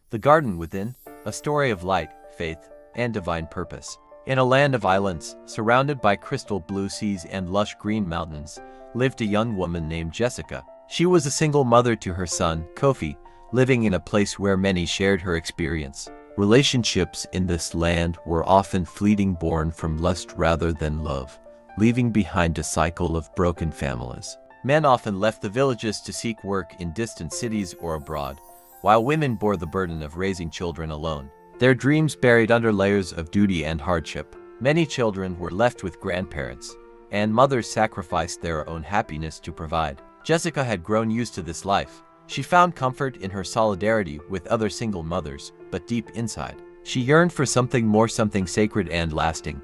The Garden Within, a story of light, faith, and divine purpose. In a land of islands, surrounded by crystal blue seas and lush green mountains, lived a young woman named Jessica. She was a single mother to her son, Kofi, living in a place where many shared her experience. Relationships in this land were often fleeting, born from lust rather than love, leaving behind a cycle of broken families. Men often left the villages to seek work in distant cities or abroad, while women bore the burden of raising children alone, their dreams buried under layers of duty and hardship. Many children were left with grandparents, and mothers sacrificed their own happiness to provide. Jessica had grown used to this life. She found comfort in her solidarity with other single mothers, but deep inside, she yearned for something more, something sacred and lasting.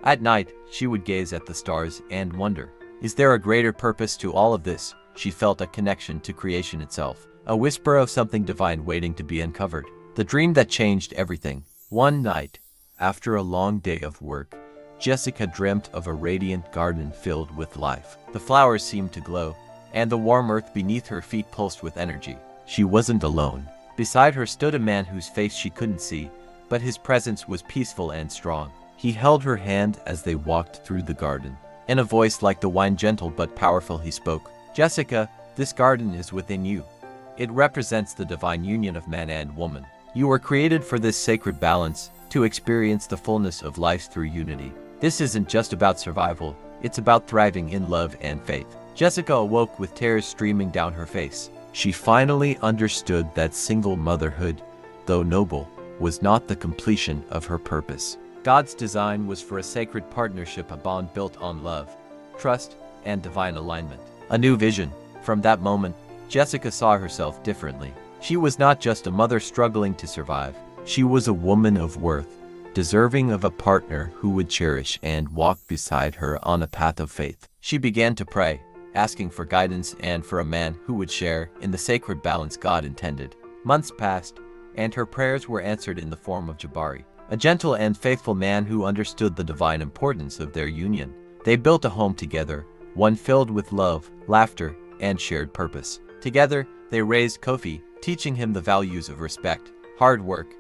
At night, she would gaze at the stars and wonder, is there a greater purpose to all of this? She felt a connection to creation itself, a whisper of something divine waiting to be uncovered. The dream that changed everything. One night, after a long day of work, Jessica dreamt of a radiant garden filled with life. The flowers seemed to glow, and the warm earth beneath her feet pulsed with energy. She wasn't alone. Beside her stood a man whose face she couldn't see, but his presence was peaceful and strong. He held her hand as they walked through the garden. In a voice like the wind, gentle but powerful, he spoke. Jessica, this garden is within you. It represents the divine union of man and woman. You were created for this sacred balance, to experience the fullness of life through unity. This isn't just about survival, it's about thriving in love and faith. Jessica awoke with tears streaming down her face. She finally understood that single motherhood, though noble, was not the completion of her purpose. God's design was for a sacred partnership, a bond built on love, trust, and divine alignment. A new vision. From that moment, Jessica saw herself differently. She was not just a mother struggling to survive. She was a woman of worth, deserving of a partner who would cherish and walk beside her on a path of faith. She began to pray, asking for guidance and for a man who would share in the sacred balance God intended. Months passed, and her prayers were answered in the form of Jabari, a gentle and faithful man who understood the divine importance of their union. They built a home together, one filled with love, laughter, and shared purpose. Together, they raised Kofi, teaching him the values of respect, hard work,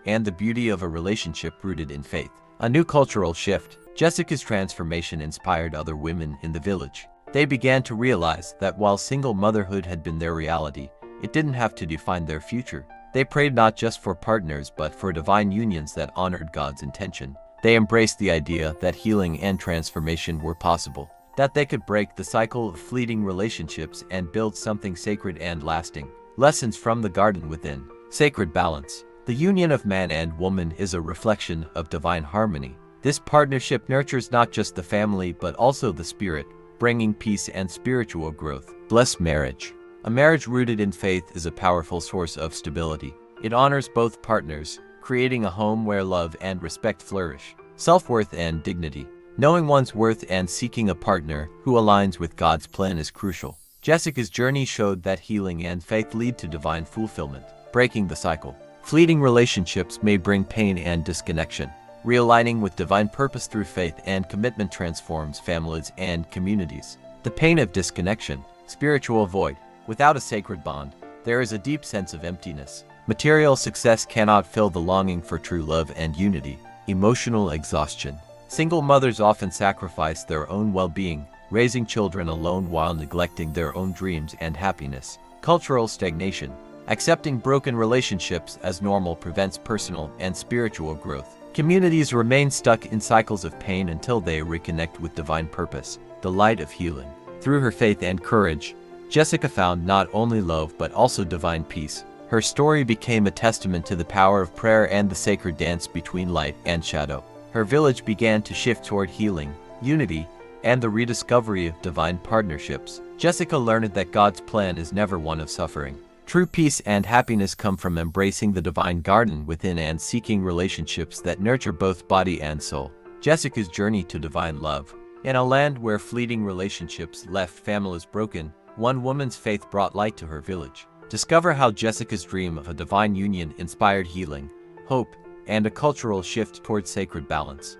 and the beauty of a relationship rooted in faith. A new cultural shift. Jessica's transformation inspired other women in the village. They began to realize that while single motherhood had been their reality, it didn't have to define their future. They prayed not just for partners but for divine unions that honored God's intention. They embraced the idea that healing and transformation were possible, that they could break the cycle of fleeting relationships and build something sacred and lasting. Lessons from the Garden Within. Sacred balance. The union of man and woman is a reflection of divine harmony. This partnership nurtures not just the family but also the spirit, bringing peace and spiritual growth. Blessed marriage. A marriage rooted in faith is a powerful source of stability. It honors both partners, creating a home where love and respect flourish. Self-worth and dignity. Knowing one's worth and seeking a partner who aligns with God's plan is crucial. Jessica's journey showed that healing and faith lead to divine fulfillment. Breaking the cycle. Fleeting relationships may bring pain and disconnection. Realigning with divine purpose through faith and commitment transforms families and communities. The pain of disconnection. Spiritual void. Without a sacred bond, there is a deep sense of emptiness. Material success cannot fill the longing for true love and unity. Emotional exhaustion. Single mothers often sacrifice their own well-being, raising children alone while neglecting their own dreams and happiness. Cultural stagnation. Accepting broken relationships as normal prevents personal and spiritual growth. Communities remain stuck in cycles of pain until they reconnect with divine purpose, the light of healing. Through her faith and courage, Jessica found not only love but also divine peace. Her story became a testament to the power of prayer and the sacred dance between light and shadow. Her village began to shift toward healing, unity, and the rediscovery of divine partnerships. Jessica learned that God's plan is never one of suffering. True peace and happiness come from embracing the divine garden within and seeking relationships that nurture both body and soul. Jessica's journey to divine love. In a land where fleeting relationships left families broken, one woman's faith brought light to her village. Discover how Jessica's dream of a divine union inspired healing, hope, and a cultural shift towards sacred balance.